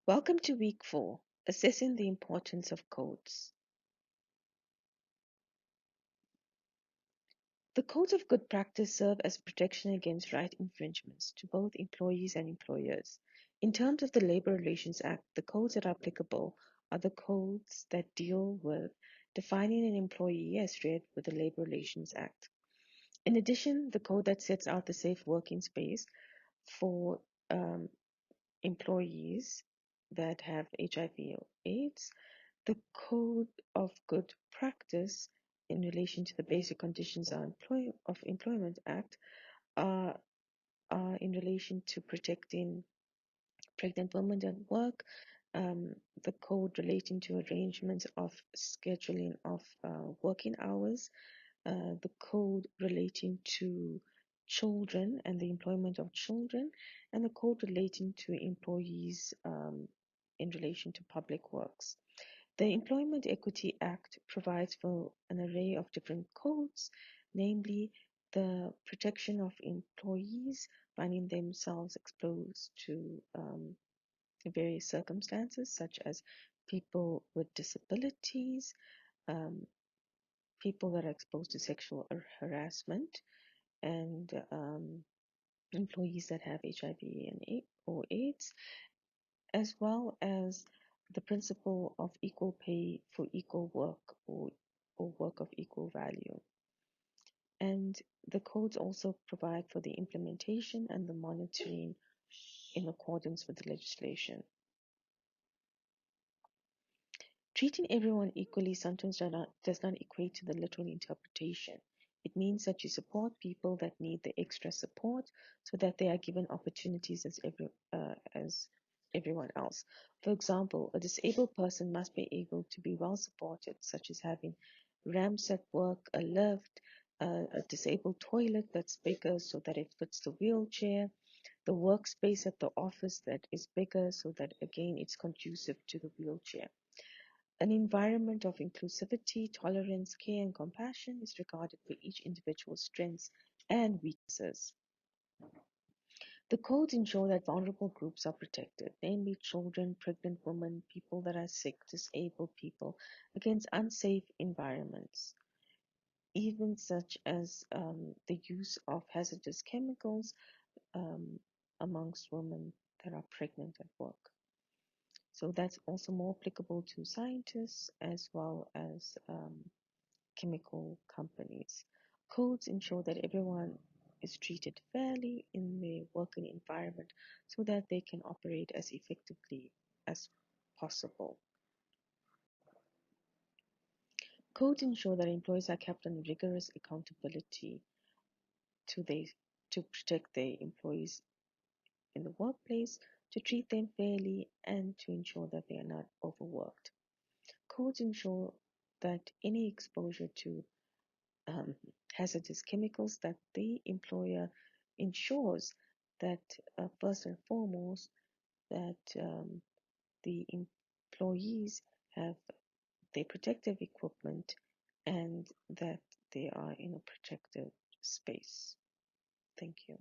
Welcome to week 4, assessing the importance of codes. The codes of good practice serve as protection against right infringements to both employees and employers. In terms of the Labor Relations Act, the codes that are applicable are the codes that deal with defining an employee as read with the Labor Relations Act. In addition, the code that sets out the safe working space for employees that have HIV or AIDS, the Code of Good Practice in relation to the Basic Conditions of Employment Act are, in relation to protecting pregnant women at work, the code relating to arrangements of scheduling of working hours, the code relating to children and the employment of children, and the code relating to employees in relation to public works. The Employment Equity Act provides for an array of different codes, namely the protection of employees finding themselves exposed to various circumstances, such as people with disabilities, um, people that are exposed to sexual harassment, and employees that have HIV or AIDS, as well as the principle of equal pay for equal work or work of equal value. And the codes also provide for the implementation and the monitoring in accordance with the legislation. Treating everyone equally sometimes does not equate to the literal interpretation. It means that you support people that need the extra support so that they are given opportunities as everyone else. For example, a disabled person must be able to be well supported, such as having ramps at work, a lift, a disabled toilet that's bigger so that it fits the wheelchair, the workspace at the office that is bigger so that again it's conducive to the wheelchair. An environment of inclusivity, tolerance, care, and compassion is regarded for each individual's strengths and weaknesses. The codes ensure that vulnerable groups are protected, namely children, pregnant women, people that are sick, disabled people, against unsafe environments, even such as the use of hazardous chemicals um, amongst women that are pregnant at work. So that's also more applicable to scientists as well as chemical companies. Codes ensure that everyone is treated fairly in their working environment so that they can operate as effectively as possible. Codes ensure that employees are kept on rigorous accountability to they to protect their employees in the workplace, to treat them fairly, and to ensure that they are not overworked. Codes ensure that any exposure to um, hazardous chemicals, that the employer ensures that first and foremost that the employees have their protective equipment and that they are in a protected space. Thank you.